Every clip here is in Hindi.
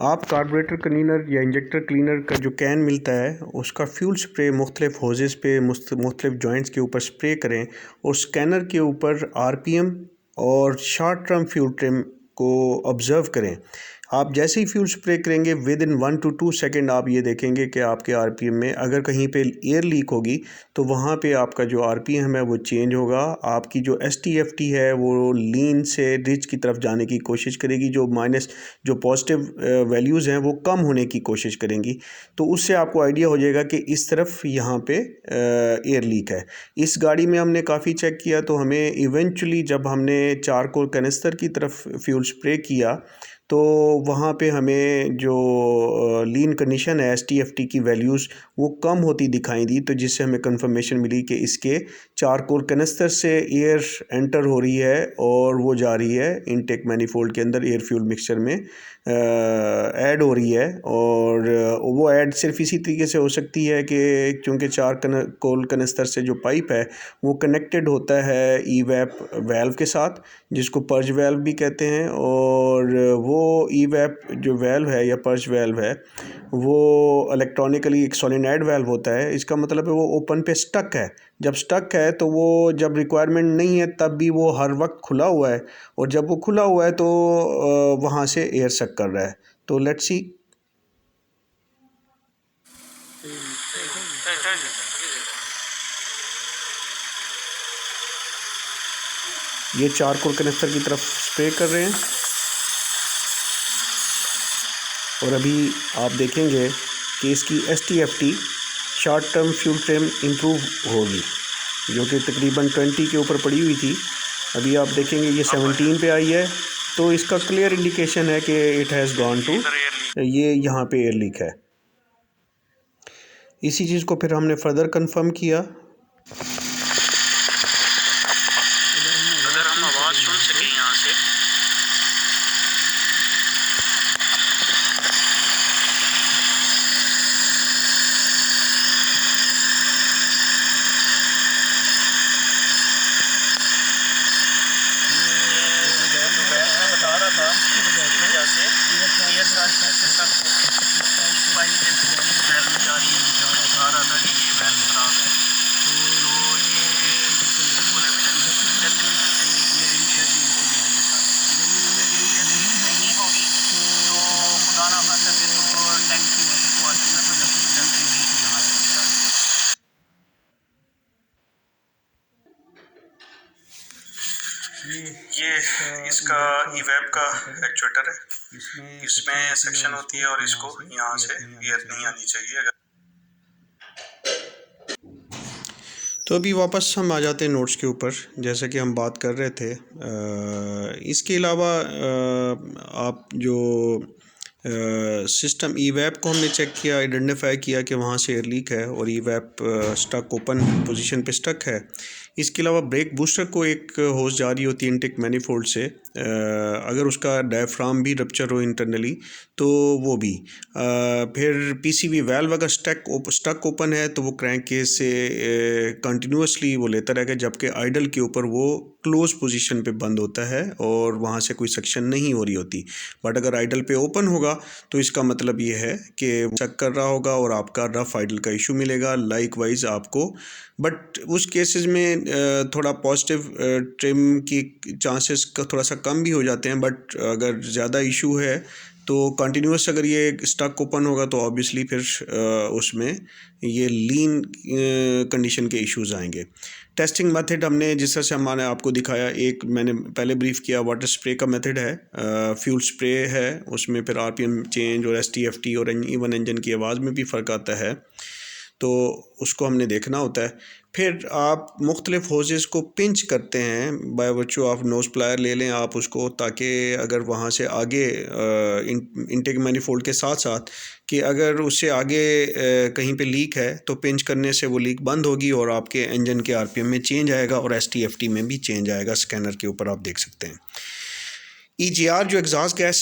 आप कार्बोरेटर क्लीनर या इंजेक्टर क्लीनर का जो कैन मिलता है उसका फ्यूल स्प्रे मुख्तलिफ होजेस पे मुख्तलिफ जॉइंट्स के ऊपर स्प्रे करें और स्कैनर के ऊपर आरपीएम और शॉर्ट टर्म फ्यूल ट्रिम को ऑब्ज़र्व करें। आप जैसे ही फ्यूल स्प्रे करेंगे विद इन 1 to 2 सेकेंड आप ये देखेंगे कि आपके आरपीएम में अगर कहीं पे एयर लीक होगी तो वहाँ पे आपका जो आरपीएम है वो चेंज होगा। आपकी जो एसटीएफटी है वो लीन से रिच की तरफ जाने की कोशिश करेगी, जो पॉजिटिव वैल्यूज़ हैं वो कम होने की कोशिश करेंगी। तो उससे आपको आइडिया हो जाएगा कि इस तरफ यहाँ पे एयर लीक है। इस गाड़ी में हमने काफ़ी चेक किया तो हमें इवेंचुअली जब हमने चारकोल कैनिस्टर की तरफ फ्यूल स्प्रे किया तो वहाँ पे हमें जो लीन कंडीशन है एसटीएफटी की वैल्यूज़ वो कम होती दिखाई दी, तो जिससे हमें कंफर्मेशन मिली कि इसके चारकोल कैनिस्टर से एयर एंटर हो रही है और वो जा रही है इनटेक मैनिफोल्ड के अंदर एयर फ्यूल मिक्सचर में ऐड हो रही है। और वो ऐड सिर्फ इसी तरीके से हो सकती है कि चूँकि चारकोल कैनिस्टर से जो पाइप है वो कनेक्टेड होता है ईवैप वेल्व के साथ, जिसको पर्ज वेल्व भी कहते हैं। और वो ईवैप जो वेल्व है या पर्ज वेल्व है वो इलेक्ट्रॉनिकली एक सोलेनॉइड वेल्व होता है। इसका मतलब है वो ओपन पे स्टक है। जब स्टक है तो वो जब रिक्वायरमेंट नहीं है तब भी वो हर वक्त खुला हुआ है, और जब वो खुला हुआ है तो वहाँ से एयर सक कर रहा है। तो लेट्स सी। ये चारकोल कैनिस्टर की तरफ स्प्रे कर रहे हैं और अभी आप देखेंगे कि इसकी STFT short term fuel trim improve होगी, जो कि तकरीबन 20 के ऊपर पड़ी हुई थी। अभी आप देखेंगे ये 17 पे आई है, तो इसका क्लियर इंडिकेशन है कि इट हैज़ गॉन टू, ये यहाँ पे एयर लीक है। इसी चीज़ को फिर हमने फर्दर कंफर्म किया। अगर हम आवाज़ सुन सकें यहाँ से, ये इसका ईवैप का एक्चुएटर है, इसमें सेक्शन होती है और इसको यहाँ से एयर नहीं आनी चाहिए। अगर तो अभी वापस हम आ जाते हैं नोट्स के ऊपर, जैसे कि हम बात कर रहे थे। इसके अलावा आप जो सिस्टम ईवैप को हमने चेक किया, आइडेंटिफाई किया कि वहाँ से एयर लीक है और ईवैप स्टक ओपन पोजीशन पे स्टक है। इसके अलावा ब्रेक बूस्टर को एक होस जारी होती है इनटेक मैनिफोल्ड से, अगर उसका डायफ्राम भी रप्चर हो इंटरनली तो वो भी। फिर पीसीबी वाल्व अगर स्टक ओपन है तो वो क्रैंक केस से कंटिन्यूसली वो लेता रहेगा, जबकि आइडल के ऊपर वो क्लोज पोजीशन पे बंद होता है और वहाँ से कोई सक्शन नहीं हो रही होती। बट अगर आइडल पे ओपन होगा तो इसका मतलब ये है कि वो चेक कर रहा होगा और आपका रफ आइडल का इशू मिलेगा लाइकवाइज आपको। बट उस केसेस में थोड़ा पॉजिटिव ट्रिम की चांसेस का थोड़ा सा कम भी हो जाते हैं। बट अगर ज़्यादा इशू है तो कंटिन्यूस अगर ये स्टक ओपन होगा तो ऑब्वियसली फिर उसमें ये लीन कंडीशन के इश्यूज आएंगे। टेस्टिंग मेथड हमने जिस तरह से हमने आपको दिखाया, एक मैंने पहले ब्रीफ किया वाटर स्प्रे का मेथड है, फ्यूल स्प्रे है, उसमें फिर आरपीएम चेंज और एसटीएफटी और इवन इंजन की आवाज़ में भी फ़र्क आता है, तो उसको हमने देखना होता है। फिर आप मुख्तलिफ होजेस को पिंच करते हैं by virtue of nose plier ले लें आप उसको, ताकि अगर वहाँ से आगे इनटेक मैनिफोल्ड के साथ साथ कि अगर उससे आगे कहीं पे लीक है तो पिंच करने से वो लीक बंद होगी और आपके इंजन के आरपीएम में चेंज आएगा और एसटीएफटी में भी चेंज आएगा। स्कैनर के ऊपर आप देख सकते हैं। EGR जो एग्जॉस्ट गैस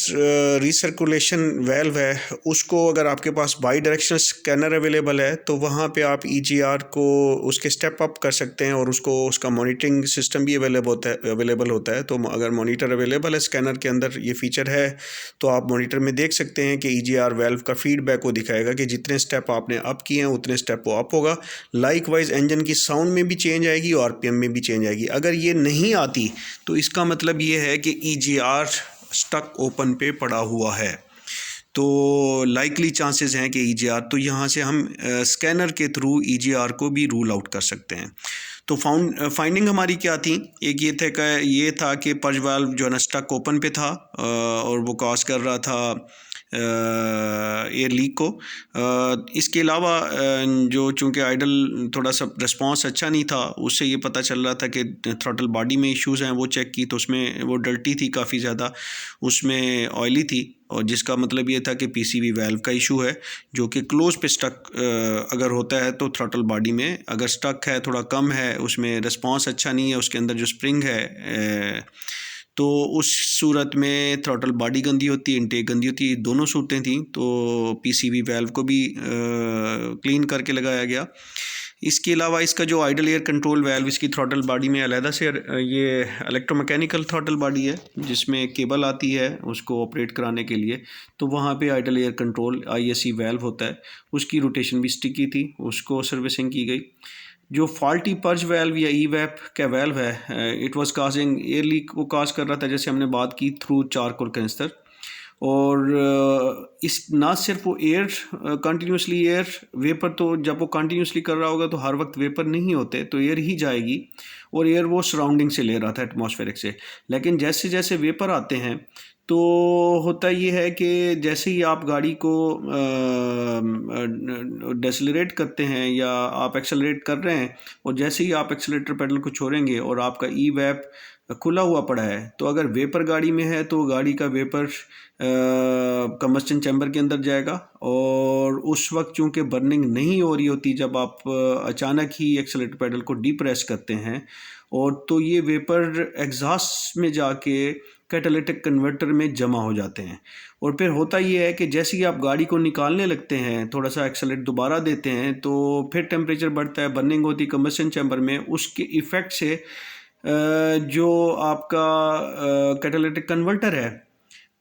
रिसर्कुलेशन वेल्व है, उसको अगर आपके पास बाई डायरेक्शनल स्कैनर अवेलेबल है तो वहाँ पे आप EGR को उसके स्टेप अप कर सकते हैं और उसका मॉनिटरिंग सिस्टम भी अवेलेबल होता है। तो अगर मॉनिटर अवेलेबल है स्कैनर के अंदर, ये फीचर है, तो आप मॉनिटर में देख सकते हैं कि EGR वेल्व का फीडबैक वो दिखाएगा कि जितने स्टेप आपने अप किए हैं उतने स्टेप वो अप होगा। लाइक वाइज इंजन की साउंड में भी चेंज आएगी और RPM में भी चेंज आएगी। अगर ये नहीं आती तो इसका मतलब ये है कि EGR स्टक ओपन पे पड़ा हुआ है, तो लाइकली चांसेस हैं कि EGR, तो यहाँ से हम स्कैनर के थ्रू EGR को भी रूल आउट कर सकते हैं। तो फाइंडिंग हमारी क्या थी, एक ये था कि पर्ज वाल्व जो है ना स्टक ओपन पे था और वो कॉज कर रहा था एयर लीक को। इसके अलावा जो चूँकि आइडल थोड़ा सा रिस्पांस अच्छा नहीं था, उससे ये पता चल रहा था कि थ्रॉटल बॉडी में इश्यूज़ हैं। वो चेक की तो उसमें वो डल्टी थी काफ़ी ज़्यादा, उसमें ऑयली थी, और जिसका मतलब ये था कि PCV वाल्व का इशू है, जो कि क्लोज पे स्टक अगर होता है तो थ्रॉटल बॉडी में अगर स्टक है, थोड़ा कम है, उसमें रिस्पांस अच्छा नहीं है, उसके अंदर जो स्प्रिंग है, तो उस सूरत में थ्रॉटल बॉडी गंदी होती है, इनटेक गंदी होती है, दोनों सूरतें थी। तो PCV वाल्व को भी क्लीन करके लगाया गया। इसके अलावा इसका जो आइडल एयर कंट्रोल वाल्व, इसकी थ्रॉटल बॉडी में अलहदा से ये इलेक्ट्रोमैकेनिकल थ्रॉटल बॉडी है जिसमें केबल आती है उसको ऑपरेट कराने के लिए, तो वहाँ पे idle air control ISC valve होता है, उसकी रोटेशन भी स्टिकी थी, उसको सर्विसिंग की गई। जो फॉल्टी पर्ज वाल्व या EVAP का वाल्व है, it was causing air leak को काज कर रहा था, जैसे हमने बात की, थ्रू चारकोल कैंसर। और इस ना सिर्फ वो एयर कंटिन्यूसली एयर वेपर, तो जब वो कंटिन्यूसली कर रहा होगा तो हर वक्त वेपर नहीं होते, तो एयर ही जाएगी, और एयर वो सराउंडिंग से ले रहा था एटमॉस्फेरिक से। लेकिन जैसे जैसे वेपर आते हैं तो होता ये है कि जैसे ही आप गाड़ी को डेसलरेट करते हैं या आप एक्सेलरेट कर रहे हैं, और जैसे ही आप एक्सेलेटर पेडल को छोड़ेंगे और आपका EVAP खुला हुआ पड़ा है, तो अगर वेपर गाड़ी में है तो गाड़ी का वेपर कंबस्टन चैम्बर के अंदर जाएगा, और उस वक्त चूँकि बर्निंग नहीं हो रही होती, जब आप अचानक ही एक्सेलेटर पेडल को डीप्रेस करते हैं, और तो ये वेपर एग्जॉस्ट में जाके कैटालिटिक कन्वर्टर में जमा हो जाते हैं। और फिर होता ये है कि जैसे ही आप गाड़ी को निकालने लगते हैं, थोड़ा सा एक्सेलेरेट दोबारा देते हैं, तो फिर टेम्परेचर बढ़ता है, बर्निंग होती है कंबस्टन चैम्बर में, उसके इफ़ेक्ट से जो आपका कैटालिटिक कन्वर्टर है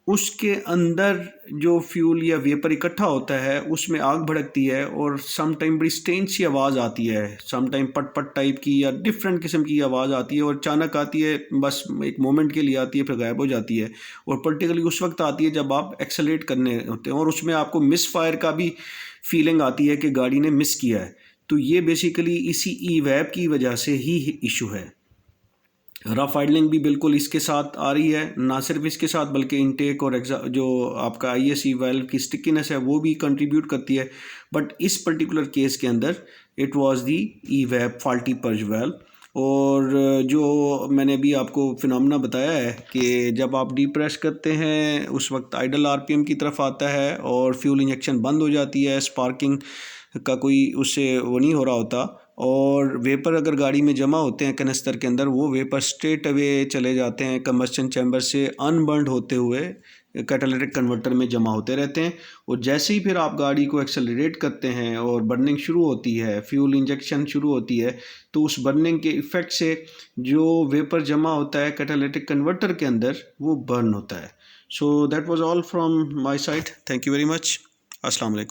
उसके अंदर जो फ्यूल या वेपर इकट्ठा होता है उसमें आग भड़कती है, और सम टाइम बड़ी स्ट्रेंज सी आवाज़ आती है, सम टाइम पट पट टाइप की या डिफरेंट किस्म की आवाज़ आती है, और अचानक आती है, बस एक मोमेंट के लिए आती है, फिर गायब हो जाती है, और पर्टिकुलरली उस वक्त आती है जब आप एक्सेलरेट करने होते हैं, और उसमें आपको मिस फायर का भी फीलिंग आती है कि गाड़ी ने मिस किया है। तो ये बेसिकली इसी EVAP की वजह से ही इशू है। रफ आइडलिंग भी बिल्कुल इसके साथ आ रही है, ना सिर्फ इसके साथ बल्कि इनटेक और जो आपका ISC वाल्व की स्टिकीनेस है वो भी कंट्रीब्यूट करती है, बट इस पर्टिकुलर केस के अंदर it was the EVAP faulty purge valve. और जो मैंने अभी आपको फिनोमेना बताया है कि जब आप डीप्रेस करते हैं उस वक्त आइडल RPM की तरफ आता है और फ्यूल इंजेक्शन बंद हो जाती है, स्पार्किंग का कोई उससे वो नहीं हो रहा होता, और वेपर अगर गाड़ी में जमा होते हैं कनस्तर के अंदर, वो वेपर स्ट्रेट अवे चले जाते हैं कंबस्टन चैम्बर से अनबर्न्ड होते हुए कैटालिटिक कन्वर्टर में जमा होते रहते हैं। और जैसे ही फिर आप गाड़ी को एक्सेलरेट करते हैं और बर्निंग शुरू होती है, फ्यूल इंजेक्शन शुरू होती है, तो उस बर्निंग के इफ़ेक्ट से जो वेपर जमा होता है कैटालिटिक कन्वर्टर के अंदर वो बर्न होता है। So that was all from my side. Thank you very much. अस्सलाम वालेकुम।